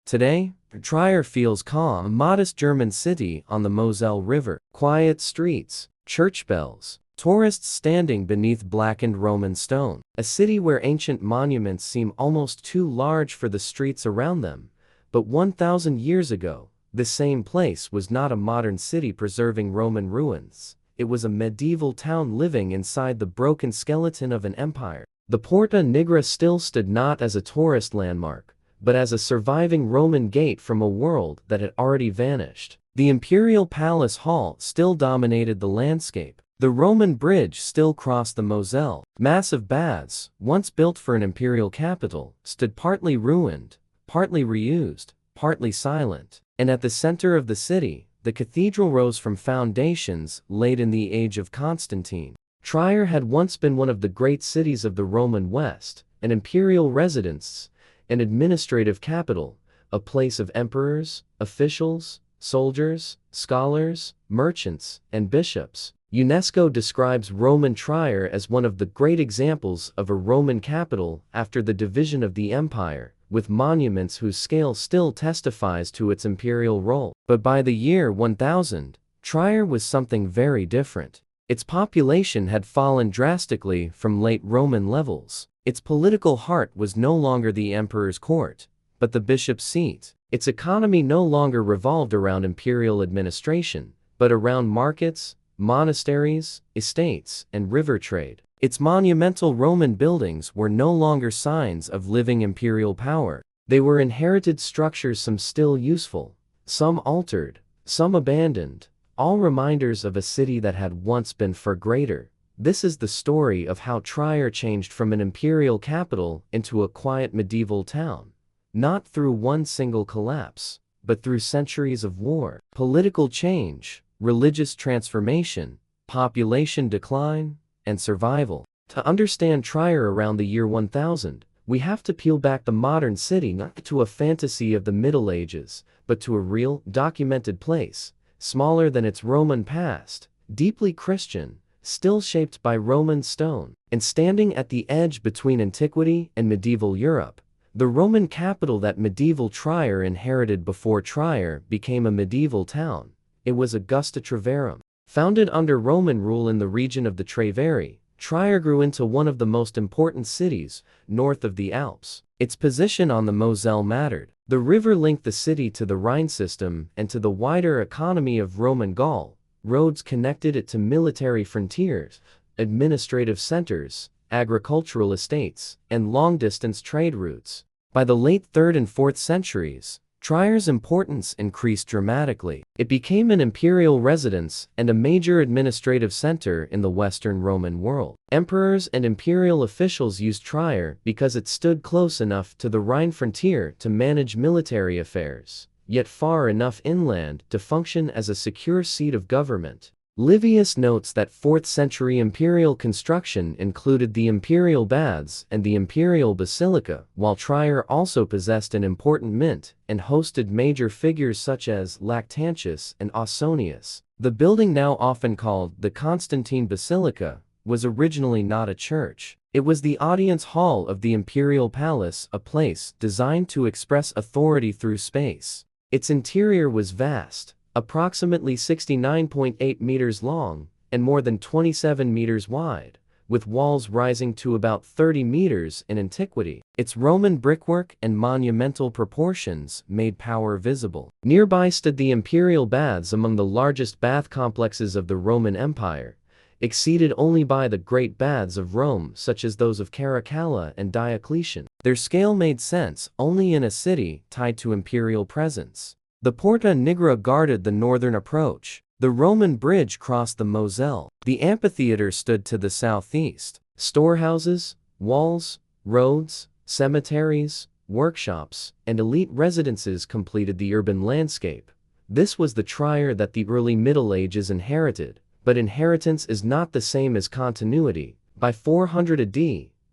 Today, Trier feels calm, a modest German city on the Moselle River. Quiet streets, church bells, tourists standing beneath blackened Roman stone. A city where ancient monuments seem almost too large for the streets around them. But 1,000 years ago, this same place was not a modern city preserving Roman ruins. It was a medieval town living inside the broken skeleton of an empire. The Porta Nigra still stood not as a tourist landmark, but as a surviving Roman gate from a world that had already vanished. The Imperial Palace Hall still dominated the landscape. The Roman bridge still crossed the Moselle. Massive baths, once built for an imperial capital, stood partly ruined, partly reused, partly silent. And at the center of the city, the cathedral rose from foundations laid in the age of Constantine. Trier had once been one of the great cities of the Roman West, an imperial residence, an administrative capital, a place of emperors, officials, soldiers, scholars, merchants, and bishops. UNESCO describes Roman Trier as one of the great examples of a Roman capital after the division of the empire, with monuments whose scale still testifies to its imperial role. But by the year 1000, Trier was something very different. Its population had fallen drastically from late Roman levels. Its political heart was no longer the emperor's court, but the bishop's seat. Its economy no longer revolved around imperial administration, but around markets, monasteries, estates, and river trade. Its monumental Roman buildings were no longer signs of living imperial power. They were inherited structures, some still useful, some altered, some abandoned, all reminders of a city that had once been far greater. This is the story of how Trier changed from an imperial capital into a quiet medieval town. Not through one single collapse, but through centuries of war, political change, religious transformation, population decline, and survival. To understand Trier around the year 1000, we have to peel back the modern city not to a fantasy of the Middle Ages, but to a real, documented place, smaller than its Roman past, deeply Christian, still shaped by Roman stone, and standing at the edge between antiquity and medieval Europe. The Roman capital that medieval Trier inherited before Trier became a medieval town. It was Augusta Treverorum. Founded under Roman rule in the region of the Treveri, Trier grew into one of the most important cities, north of the Alps. Its position on the Moselle mattered. The river linked the city to the Rhine system and to the wider economy of Roman Gaul. Roads connected it to military frontiers, administrative centers, agricultural estates, and long-distance trade routes. By the late 3rd and 4th centuries, Trier's importance increased dramatically. It became an imperial residence and a major administrative center in the Western Roman world. Emperors and imperial officials used Trier because it stood close enough to the Rhine frontier to manage military affairs, yet far enough inland to function as a secure seat of government. Livius notes that 4th century imperial construction included the imperial baths and the imperial basilica, while Trier also possessed an important mint and hosted major figures such as Lactantius and Ausonius. The building, now often called the Constantine Basilica, was originally not a church. It was the audience hall of the imperial palace, a place designed to express authority through space. Its interior was vast, approximately 69.8 meters long and more than 27 meters wide, with walls rising to about 30 meters in antiquity. Its Roman brickwork and monumental proportions made power visible. Nearby stood the imperial baths, among the largest bath complexes of the Roman Empire, exceeded only by the great baths of Rome, such as those of Caracalla and Diocletian. Their scale made sense only in a city tied to imperial presence. The Porta Nigra guarded the northern approach. The Roman bridge crossed the Moselle. The amphitheater stood to the southeast. Storehouses, walls, roads, cemeteries, workshops, and elite residences completed the urban landscape. This was the Trier that the early Middle Ages inherited. But inheritance is not the same as continuity. By 400 AD,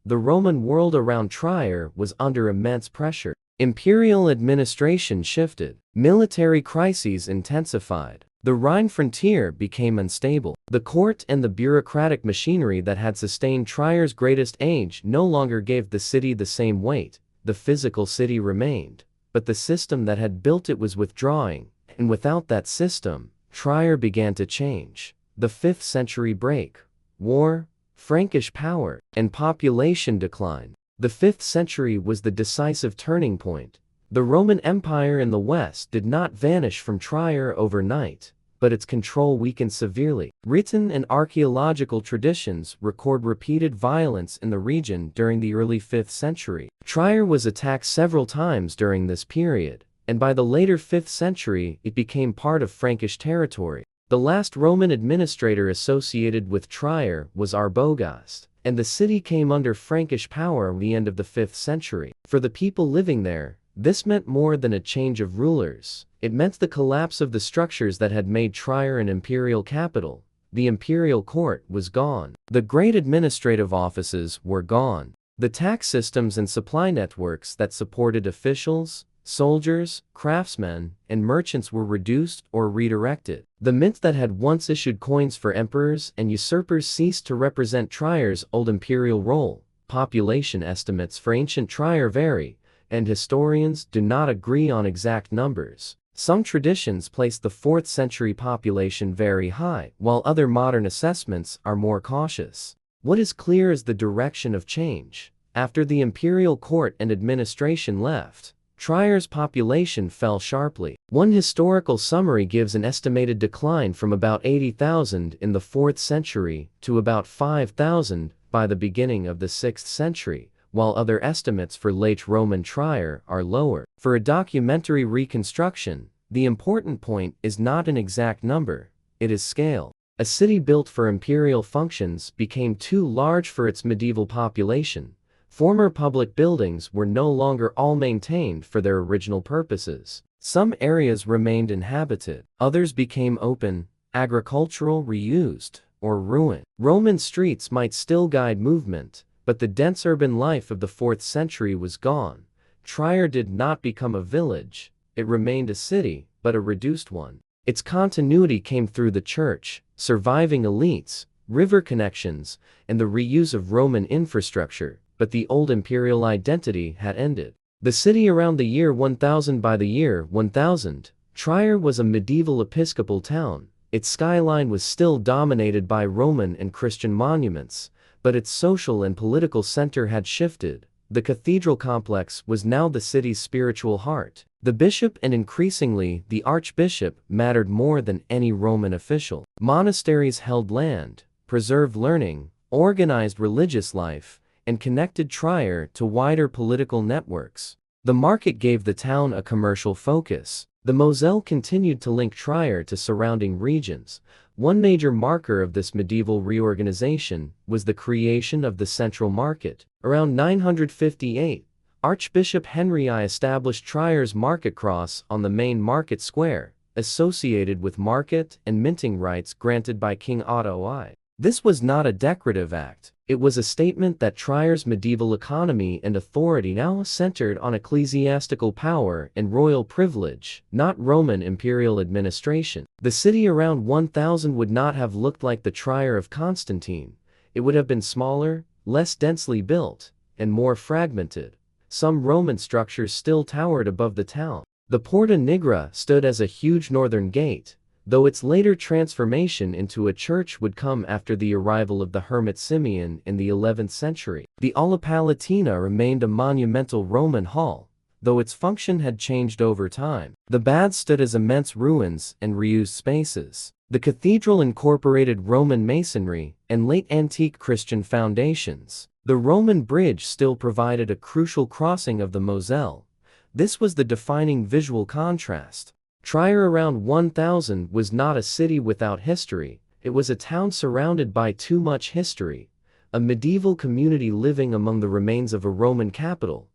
the Roman world around Trier was under immense pressure. Imperial administration shifted. Military crises intensified. The Rhine frontier became unstable. The court and the bureaucratic machinery that had sustained Trier's greatest age no longer gave the city the same weight. The physical city remained, but the system that had built it was withdrawing, and without that system, Trier began to change. The 5th century break, war, Frankish power, and population decline. The 5th century was the decisive turning point. The Roman Empire in the West did not vanish from Trier overnight, but its control weakened severely. Written and archaeological traditions record repeated violence in the region during the early 5th century. Trier was attacked several times during this period, and by the later 5th century it became part of Frankish territory. The last Roman administrator associated with Trier was Arbogast, and the city came under Frankish power at the end of the 5th century. For the people living there, this meant more than a change of rulers. It meant the collapse of the structures that had made Trier an imperial capital. The imperial court was gone. The great administrative offices were gone. The tax systems and supply networks that supported officials, soldiers, craftsmen, and merchants were reduced or redirected. The mint that had once issued coins for emperors and usurpers ceased to represent Trier's old imperial role. Population estimates for ancient Trier vary, and historians do not agree on exact numbers. Some traditions place the 4th century population very high, while other modern assessments are more cautious. What is clear is the direction of change. After the imperial court and administration left, Trier's population fell sharply. One historical summary gives an estimated decline from about 80,000 in the 4th century to about 5,000 by the beginning of the 6th century, while other estimates for late Roman Trier are lower. For a documentary reconstruction, the important point is not an exact number, it is scale. A city built for imperial functions became too large for its medieval population. Former public buildings were no longer all maintained for their original purposes. Some areas remained inhabited, others became open, agricultural, reused, or ruined. Roman streets might still guide movement, but the dense urban life of the 4th century was gone. Trier did not become a village, it remained a city, but a reduced one. Its continuity came through the church, surviving elites, river connections, and the reuse of Roman infrastructure, but the old imperial identity had ended. The city around the year 1000. By the year 1000, Trier was a medieval episcopal town. Its skyline was still dominated by Roman and Christian monuments, but its social and political center had shifted. The cathedral complex was now the city's spiritual heart. The bishop and increasingly the archbishop mattered more than any Roman official. Monasteries held land, preserved learning, organized religious life, and connected Trier to wider political networks. The market gave the town a commercial focus. The Moselle continued to link Trier to surrounding regions. One major marker of this medieval reorganization was the creation of the central market. Around 958, Archbishop Henry I established Trier's market cross on the main market square, associated with market and minting rights granted by King Otto I. This was not a decorative act. It was a statement that Trier's medieval economy and authority now centered on ecclesiastical power and royal privilege, not Roman imperial administration. The city around 1000 would not have looked like the Trier of Constantine. It would have been smaller, less densely built, and more fragmented. Some Roman structures still towered above the town. The Porta Nigra stood as a huge northern gate, though its later transformation into a church would come after the arrival of the hermit Simeon in the 11th century. The Alla Palatina remained a monumental Roman hall, though its function had changed over time. The baths stood as immense ruins and reused spaces. The cathedral incorporated Roman masonry and late antique Christian foundations. The Roman bridge still provided a crucial crossing of the Moselle. This was the defining visual contrast. Trier around 1000 was not a city without history, it was a town surrounded by too much history, a medieval community living among the remains of a Roman capital.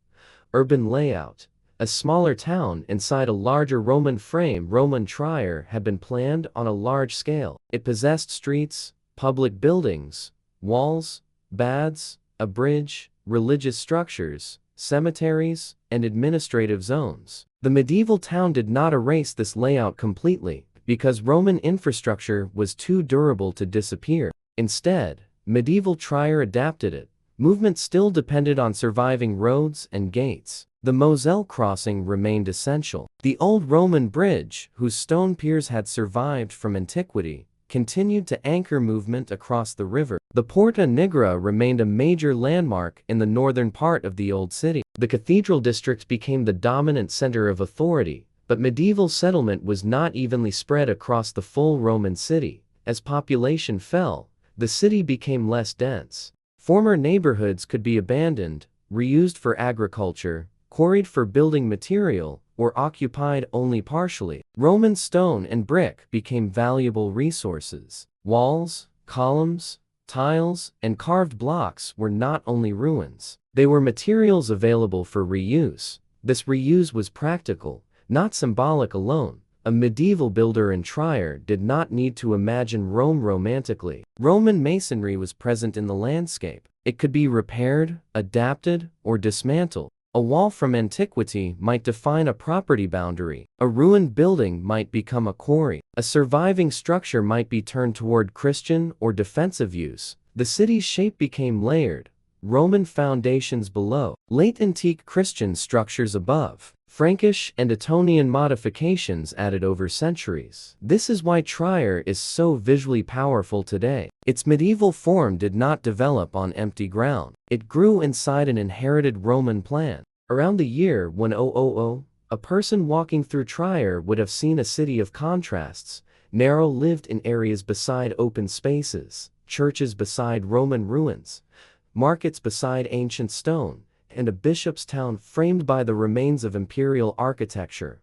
Urban layout. A smaller town inside a larger Roman frame. Roman Trier had been planned on a large scale. It possessed streets, public buildings, walls, baths, a bridge, religious structures, cemeteries, and administrative zones. The medieval town did not erase this layout completely, because Roman infrastructure was too durable to disappear. Instead, medieval Trier adapted it. Movement still depended on surviving roads and gates. The Moselle crossing remained essential. The old Roman bridge, whose stone piers had survived from antiquity, continued to anchor movement across the river. The Porta Nigra remained a major landmark in the northern part of the old city. The cathedral district became the dominant center of authority, but medieval settlement was not evenly spread across the full Roman city. As population fell, the city became less dense. Former neighborhoods could be abandoned, reused for agriculture, quarried for building material, or occupied only partially. Roman stone and brick became valuable resources. Walls, columns, tiles, and carved blocks were not only ruins. They were materials available for reuse. This reuse was practical, not symbolic alone. A medieval builder in Trier did not need to imagine Rome romantically. Roman masonry was present in the landscape. It could be repaired, adapted, or dismantled. A wall from antiquity might define a property boundary. A ruined building might become a quarry. A surviving structure might be turned toward Christian or defensive use. The city's shape became layered. Roman foundations below, late antique Christian structures above, Frankish and Ottonian modifications added over centuries. This is why Trier is so visually powerful today. Its medieval form did not develop on empty ground. It grew inside an inherited Roman plan. Around the year 1000, a person walking through Trier would have seen a city of contrasts, narrow-lived in areas beside open spaces, churches beside Roman ruins, markets beside ancient stone, and a bishop's town framed by the remains of imperial architecture.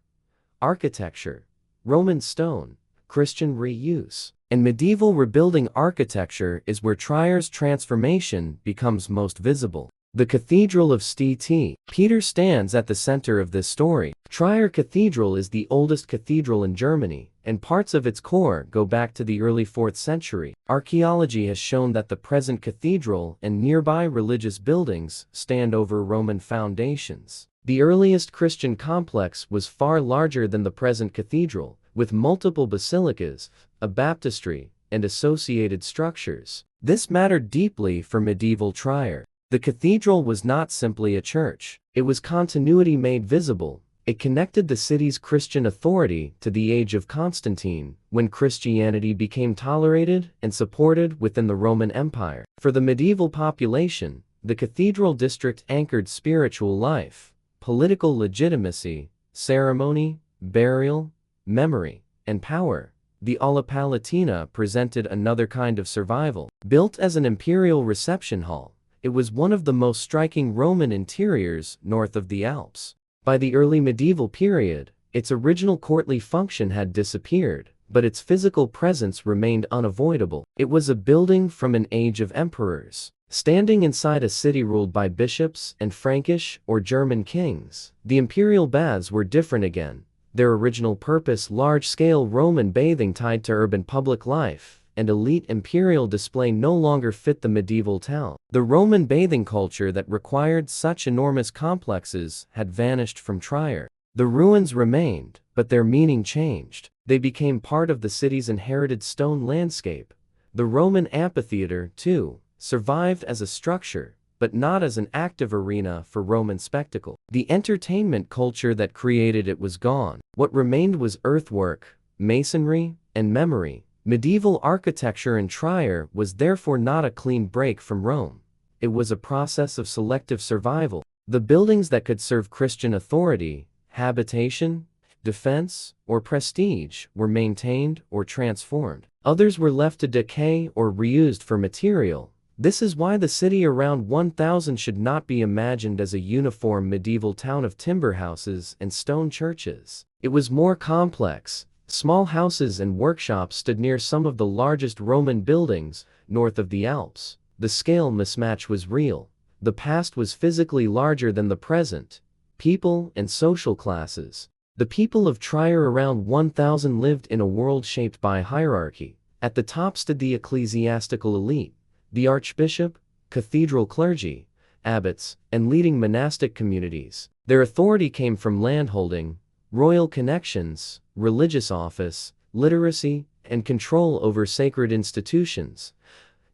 Architecture, Roman stone, Christian reuse, and medieval rebuilding architecture is where Trier's transformation becomes most visible. The Cathedral of St. Peter stands at the center of this story. Trier Cathedral is the oldest cathedral in Germany, and parts of its core go back to the early 4th century. Archaeology has shown that the present cathedral and nearby religious buildings stand over Roman foundations. The earliest Christian complex was far larger than the present cathedral, with multiple basilicas, a baptistry, and associated structures. This mattered deeply for medieval Trier. The cathedral was not simply a church. It was continuity made visible. It connected the city's Christian authority to the age of Constantine, when Christianity became tolerated and supported within the Roman Empire. For the medieval population, the cathedral district anchored spiritual life, political legitimacy, ceremony, burial, memory, and power. The Alla Palatina presented another kind of survival. Built as an imperial reception hall, it was one of the most striking Roman interiors north of the Alps. By the early medieval period, its original courtly function had disappeared, but its physical presence remained unavoidable. It was a building from an age of emperors, standing inside a city ruled by bishops and Frankish or German kings. The imperial baths were different again. Their original purpose, large-scale Roman bathing tied to urban public life, and elite imperial display no longer fit the medieval town. The Roman bathing culture that required such enormous complexes had vanished from Trier. The ruins remained, but their meaning changed. They became part of the city's inherited stone landscape. The Roman amphitheater, too, survived as a structure, but not as an active arena for Roman spectacle. The entertainment culture that created it was gone. What remained was earthwork, masonry, and memory. Medieval architecture in Trier was therefore not a clean break from Rome. It was a process of selective survival. The buildings that could serve Christian authority, habitation, defense, or prestige were maintained or transformed. Others were left to decay or reused for material. This is why the city around 1000 should not be imagined as a uniform medieval town of timber houses and stone churches. It was more complex. Small houses and workshops stood near some of the largest Roman buildings north of the Alps. The scale mismatch was real. The past was physically larger than the present. People and social classes. The people of Trier around 1000 lived in a world shaped by hierarchy. At the top stood the ecclesiastical elite, the archbishop, cathedral clergy, abbots, and leading monastic communities. Their authority came from landholding, royal connections, religious office, literacy, and control over sacred institutions.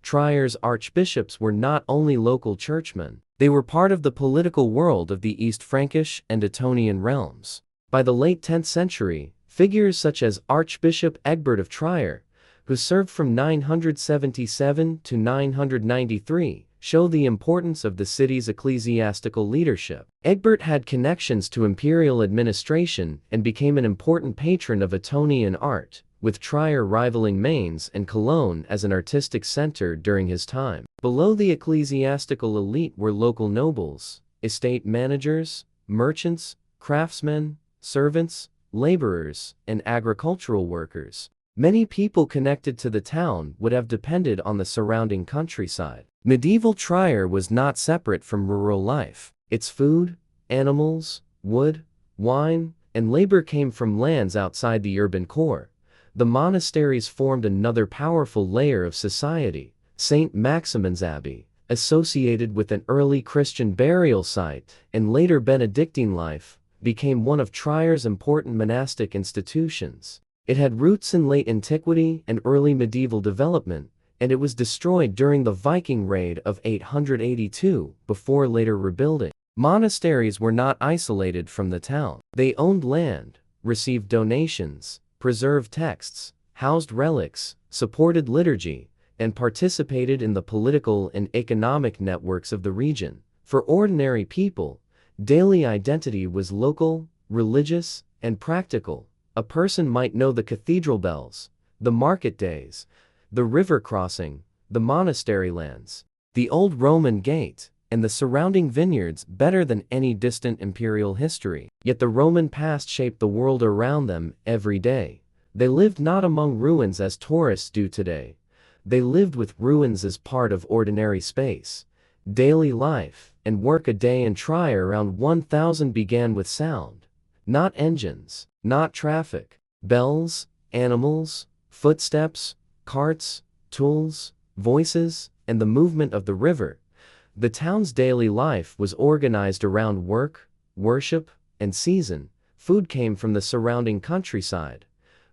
Trier's archbishops were not only local churchmen, They were part of the political world of the East Frankish and Ottonian realms. By the late 10th century, figures such as Archbishop Egbert of Trier, who served from 977 to 993, show the importance of the city's ecclesiastical leadership. Egbert had connections to imperial administration and became an important patron of Ottonian art, with Trier rivaling Mainz and Cologne as an artistic center during his time. Below the ecclesiastical elite were local nobles, estate managers, merchants, craftsmen, servants, laborers, and agricultural workers. Many people connected to the town would have depended on the surrounding countryside. Medieval Trier was not separate from rural life. Its food, animals, wood, wine, and labor came from lands outside the urban core. The monasteries formed another powerful layer of society. St. Maximin's Abbey, associated with an early Christian burial site and later Benedictine life, became one of Trier's important monastic institutions. It had roots in late antiquity and early medieval development, and it was destroyed during the Viking raid of 882 before later rebuilding. Monasteries were not isolated from the town. They owned land, received donations, preserved texts, housed relics, supported liturgy, and participated in the political and economic networks of the region. For ordinary people, daily identity was local, religious, and practical. A person might know the cathedral bells, the market days, the river crossing, the monastery lands, the old Roman gate, and the surrounding vineyards better than any distant imperial history. Yet the Roman past shaped the world around them every day. They lived not among ruins as tourists do today. They lived with ruins as part of ordinary space. Daily life and work a day in Trier around 1000 began with sound. Not engines, not traffic. Bells, animals, footsteps, carts, tools, voices, and the movement of the river. The town's daily life was organized around work, worship, and season. Food came from the surrounding countryside.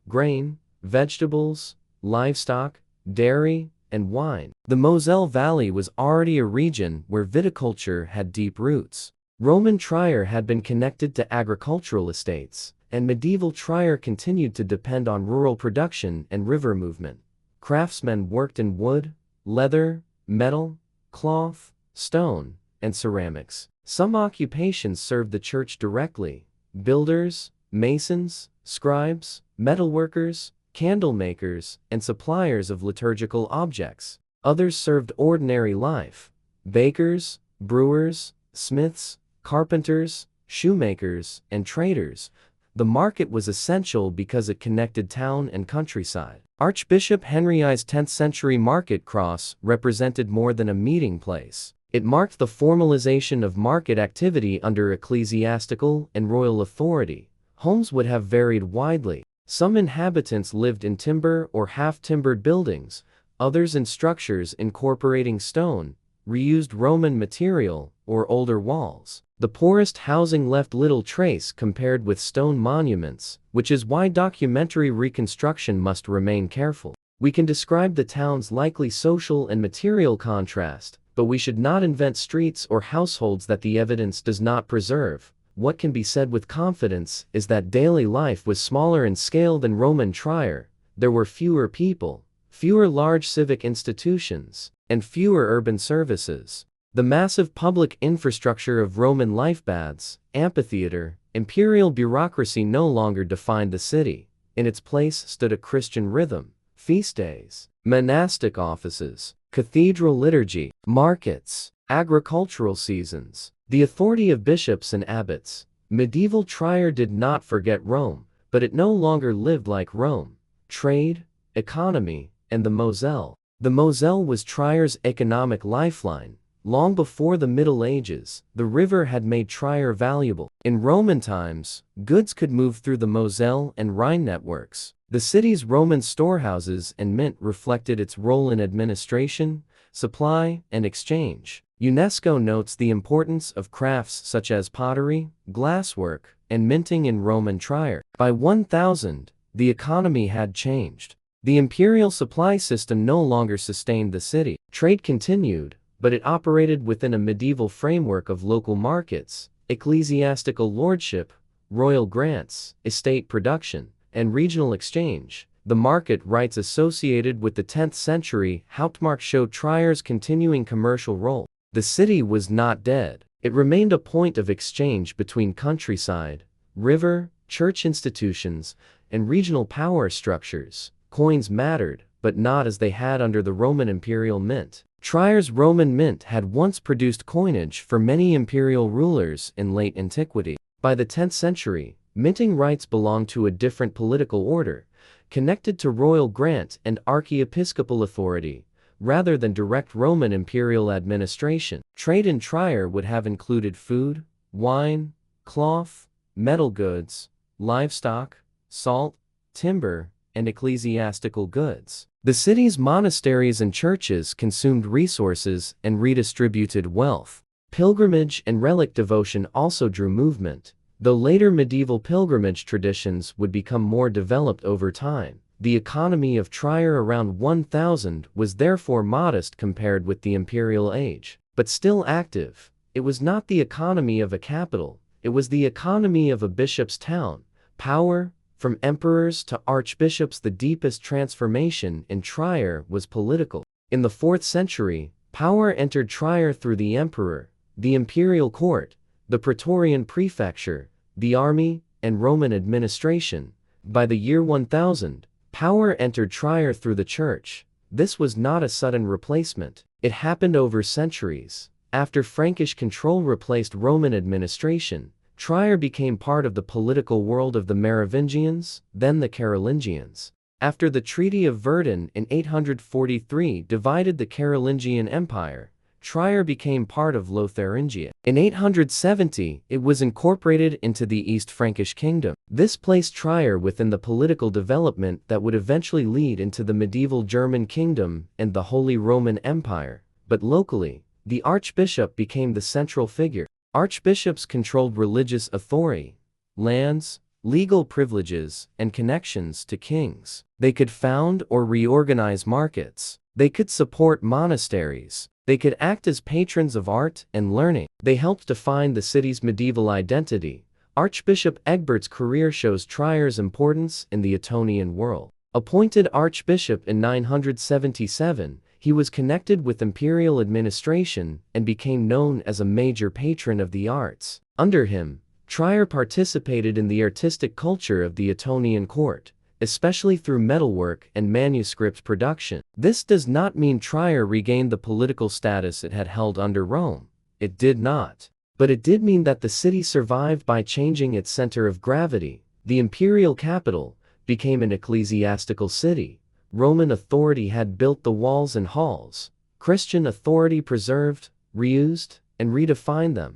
Grain, vegetables, livestock, dairy, and wine. The Moselle Valley was already a region where viticulture had deep roots. Roman Trier had been connected to agricultural estates, and medieval Trier continued to depend on rural production and river movement. Craftsmen worked in wood, leather, metal, cloth, stone, and ceramics. Some occupations served the church directly: builders, masons, scribes, metalworkers, candle makers, and suppliers of liturgical objects. Others served ordinary life: bakers, brewers, smiths, carpenters, shoemakers, and traders. The market was essential because it connected town and countryside. Archbishop Henry I's 10th century market cross represented more than a meeting place. It marked the formalization of market activity under ecclesiastical and royal authority. Homes would have varied widely. Some inhabitants lived in timber or half-timbered buildings, others in structures incorporating stone, reused Roman material, or older walls. The poorest housing left little trace compared with stone monuments, which is why documentary reconstruction must remain careful. We can describe the town's likely social and material contrast, but we should not invent streets or households that the evidence does not preserve. What can be said with confidence is that daily life was smaller in scale than Roman Trier. There were fewer people, fewer large civic institutions, and fewer urban services. The massive public infrastructure of Roman life baths, amphitheater, imperial bureaucracy no longer defined the city. In its place stood a Christian rhythm: feast days, monastic offices, cathedral liturgy, markets, agricultural seasons, the authority of bishops and abbots. Medieval Trier did not forget Rome, but it no longer lived like Rome. Trade, economy, and the Moselle. The Moselle was Trier's economic lifeline. Long before the Middle Ages, the river had made Trier valuable. In Roman times, goods could move through the Moselle and Rhine networks. The city's Roman storehouses and mint reflected its role in administration, supply, and exchange. UNESCO notes the importance of crafts such as pottery, glasswork, and minting in Roman Trier. By 1000, the economy had changed. The imperial supply system no longer sustained the city. Trade continued, but it operated within a medieval framework of local markets, ecclesiastical lordship, royal grants, estate production, and regional exchange. The market rights associated with the 10th century Hauptmarkt showed Trier's continuing commercial role. The city was not dead. It remained a point of exchange between countryside, river, church institutions, and regional power structures. Coins mattered, but not as they had under the Roman imperial mint. Trier's Roman mint had once produced coinage for many imperial rulers in late antiquity. By the 10th century, minting rights belonged to a different political order, connected to royal grant and archiepiscopal authority, rather than direct Roman imperial administration. Trade in Trier would have included food, wine, cloth, metal goods, livestock, salt, timber, and ecclesiastical goods. The city's monasteries and churches consumed resources and redistributed wealth. Pilgrimage and relic devotion also drew movement, though later medieval pilgrimage traditions would become more developed over time. The economy of Trier around 1000 was therefore modest compared with the imperial age, but still active. It was not the economy of a capital, it was the economy of a bishop's town. Power, from emperors to archbishops. The deepest transformation in Trier was political. In the 4th century, power entered Trier through the emperor, the imperial court, the praetorian prefecture, the army, and Roman administration. By the year 1000, power entered Trier through the church. This was not a sudden replacement. It happened over centuries. After Frankish control replaced Roman administration, Trier became part of the political world of the Merovingians, then the Carolingians. After the Treaty of Verdun in 843 divided the Carolingian Empire, Trier became part of Lotharingia. In 870, it was incorporated into the East Frankish Kingdom. This placed Trier within the political development that would eventually lead into the medieval German Kingdom and the Holy Roman Empire. But locally, the archbishop became the central figure. Archbishops controlled religious authority, lands, legal privileges, and connections to kings. They could found or reorganize markets. They could support monasteries. They could act as patrons of art and learning. They helped define the city's medieval identity. Archbishop Egbert's career shows Trier's importance in the Ottonian world. Appointed archbishop in 977, he was connected with imperial administration and became known as a major patron of the arts. Under him, Trier participated in the artistic culture of the Ottonian court, especially through metalwork and manuscript production. This does not mean Trier regained the political status it had held under Rome. It did not. But it did mean that the city survived by changing its center of gravity. The imperial capital became an ecclesiastical city. Roman authority had built the walls and halls. Christian authority preserved, reused, and redefined them.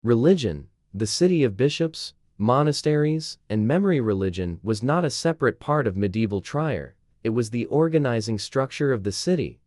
Religion, the city of bishops, monasteries, and memory religion was not a separate part of medieval Trier. It was the organizing structure of the city.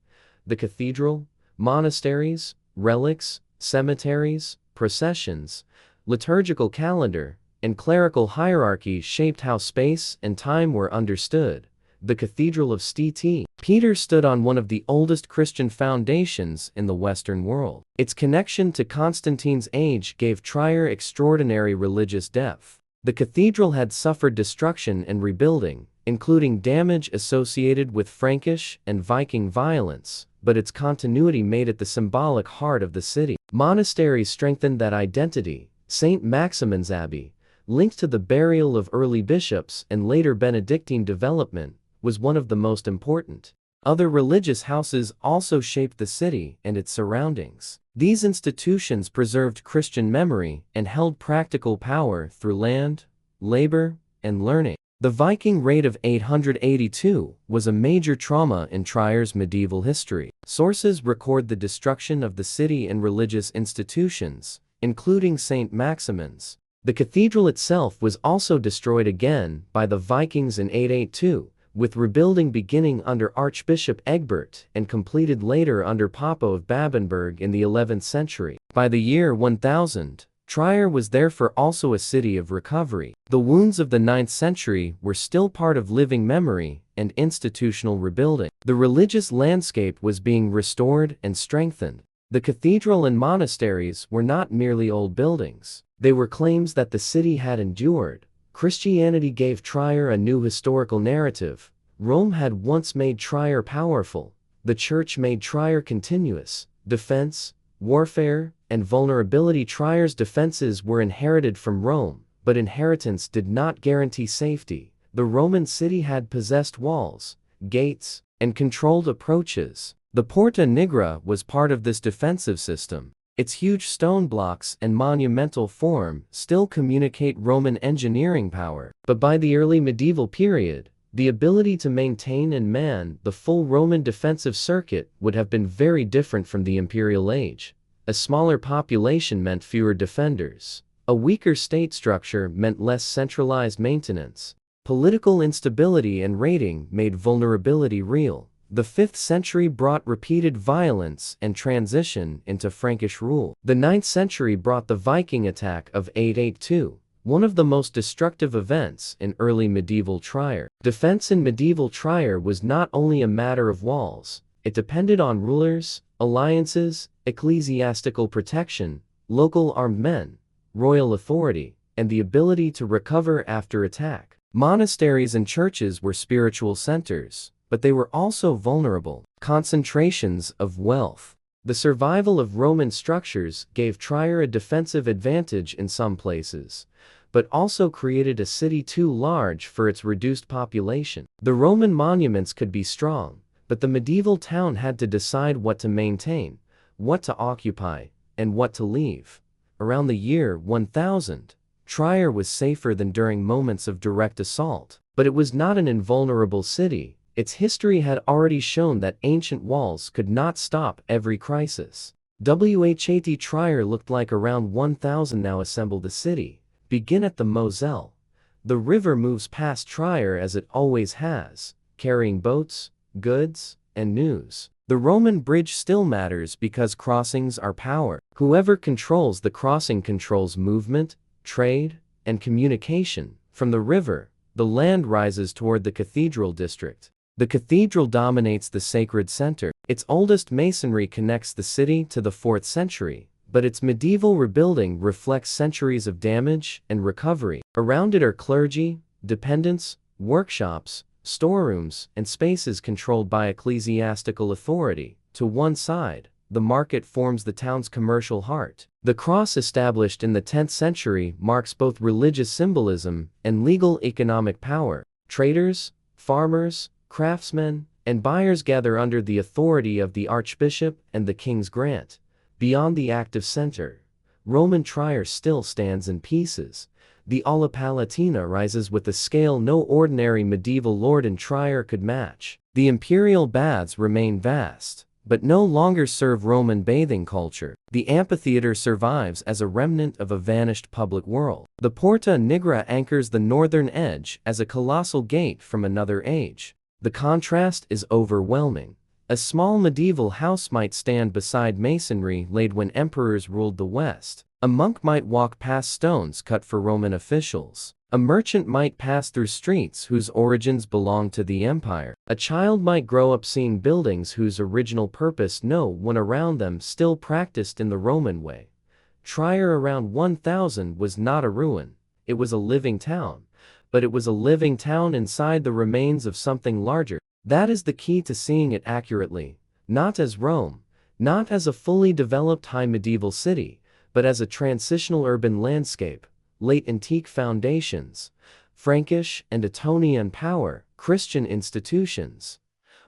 The cathedral, monasteries, relics, cemeteries, processions, liturgical calendar, and clerical hierarchy shaped how space and time were understood. The Cathedral of St. Peter stood on one of the oldest Christian foundations in the Western world. Its connection to Constantine's age gave Trier extraordinary religious depth. The cathedral had suffered destruction and rebuilding, including damage associated with Frankish and Viking violence, but its continuity made it the symbolic heart of the city. Monasteries strengthened that identity. St. Maximin's Abbey, linked to the burial of early bishops and later Benedictine development, was one of the most important. Other religious houses also shaped the city and its surroundings. These institutions preserved Christian memory and held practical power through land, labor, and learning. The Viking raid of 882 was a major trauma in Trier's medieval history. Sources record the destruction of the city and religious institutions, including St. Maximin's. The cathedral itself was also destroyed again by the Vikings in 882. With rebuilding beginning under Archbishop Egbert and completed later under Papa of Babenberg in the 11th century. By the year 1000, Trier was therefore also a city of recovery. The wounds of the 9th century were still part of living memory and institutional rebuilding. The religious landscape was being restored and strengthened. The cathedral and monasteries were not merely old buildings. They were claims that the city had endured. Christianity gave Trier a new historical narrative. Rome had once made Trier powerful. The Church made Trier continuous. Defense, warfare, and vulnerability. Trier's defenses were inherited from Rome, but inheritance did not guarantee safety. The Roman city had possessed walls, gates, and controlled approaches. The Porta Nigra was part of this defensive system. Its huge stone blocks and monumental form still communicate Roman engineering power. But by the early medieval period, the ability to maintain and man the full Roman defensive circuit would have been very different from the Imperial age. A smaller population meant fewer defenders. A weaker state structure meant less centralized maintenance. Political instability and raiding made vulnerability real. The 5th century brought repeated violence and transition into Frankish rule. The 9th century brought the Viking attack of 882, one of the most destructive events in early medieval Trier. Defense in medieval Trier was not only a matter of walls, it depended on rulers, alliances, ecclesiastical protection, local armed men, royal authority, and the ability to recover after attack. Monasteries and churches were spiritual centers, but they were also vulnerable concentrations of wealth. The survival of Roman structures gave Trier a defensive advantage in some places, but also created a city too large for its reduced population. The Roman monuments could be strong, but the medieval town had to decide what to maintain, what to occupy, and what to leave. Around the year 1000, Trier was safer than during moments of direct assault. But it was not an invulnerable city. Its history had already shown that ancient walls could not stop every crisis. What Trier looked like around 1000 now assembled the city. Begin at the Moselle. The river moves past Trier as it always has, carrying boats, goods, and news. The Roman bridge still matters because crossings are power. Whoever controls the crossing controls movement, trade, and communication. From the river, the land rises toward the cathedral district. The cathedral dominates the sacred center. Its oldest masonry connects the city to the 4th century, but its medieval rebuilding reflects centuries of damage and recovery. Around it are clergy, dependents, workshops, storerooms, and spaces controlled by ecclesiastical authority. To one side, the market forms the town's commercial heart. The cross established in the 10th century marks both religious symbolism and legal economic power. Traders, farmers, craftsmen, and buyers gather under the authority of the archbishop and the king's grant. Beyond the active center, Roman Trier still stands in pieces. The Alla Palatina rises with a scale no ordinary medieval lord in Trier could match. The imperial baths remain vast, but no longer serve Roman bathing culture. The amphitheater survives as a remnant of a vanished public world. The Porta Nigra anchors the northern edge as a colossal gate from another age. The contrast is overwhelming. A small medieval house might stand beside masonry laid when emperors ruled the West. A monk might walk past stones cut for Roman officials. A merchant might pass through streets whose origins belong to the empire. A child might grow up seeing buildings whose original purpose no one around them still practiced in the Roman way. Trier around 1000 was not a ruin. It was a living town. But it was a living town inside the remains of something larger. That is the key to seeing it accurately, not as Rome, not as a fully developed high medieval city, but as a transitional urban landscape, late antique foundations, Frankish and Ottonian power, Christian institutions,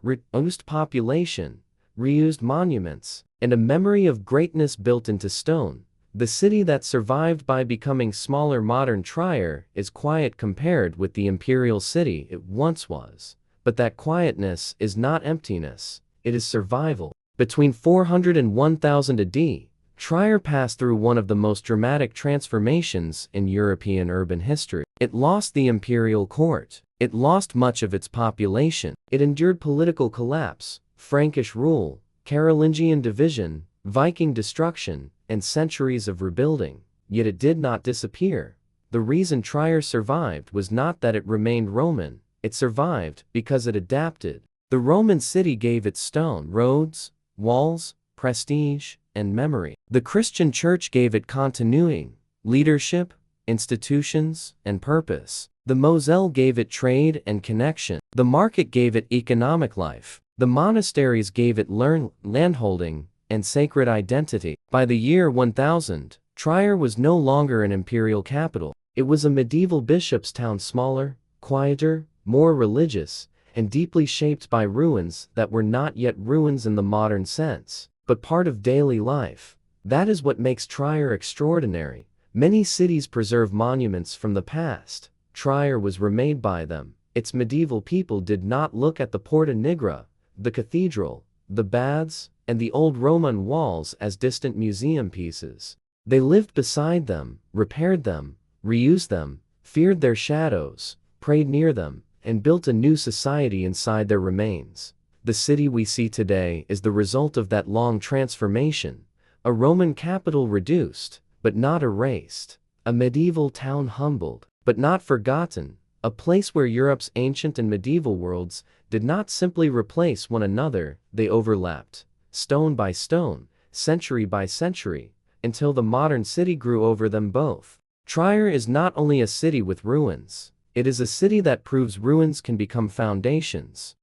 reduced population, reused monuments, and a memory of greatness built into stone. The city that survived by becoming smaller. Modern Trier is quiet compared with the imperial city it once was. But that quietness is not emptiness, it is survival. Between 400 and 1000 AD, Trier passed through one of the most dramatic transformations in European urban history. It lost the imperial court. It lost much of its population. It endured political collapse, Frankish rule, Carolingian division, Viking destruction, and centuries of rebuilding. yet it did not disappear. The reason Trier survived was not that it remained Roman, it survived because it adapted. The Roman city gave it stone roads, walls, prestige, and memory. The Christian church gave it continuity, leadership, institutions, and purpose. The Moselle gave it trade and connection. The market gave it economic life. The monasteries gave it landholding and sacred identity. By the year 1000, Trier was no longer an imperial capital. It was a medieval bishop's town, smaller, quieter, more religious, and deeply shaped by ruins that were not yet ruins in the modern sense, but part of daily life. That is what makes Trier extraordinary. Many cities preserve monuments from the past. Trier was remade by them. Its medieval people did not look at the Porta Nigra, the cathedral, the baths, and the old Roman walls as distant museum pieces. They lived beside them, repaired them, reused them, feared their shadows, prayed near them, and built a new society inside their remains. The city we see today is the result of that long transformation. A Roman capital reduced, but not erased. A medieval town humbled, but not forgotten. A place where Europe's ancient and medieval worlds did not simply replace one another, they overlapped, stone by stone, century by century, until the modern city grew over them both. Trier is not only a city with ruins, it is a city that proves ruins can become foundations.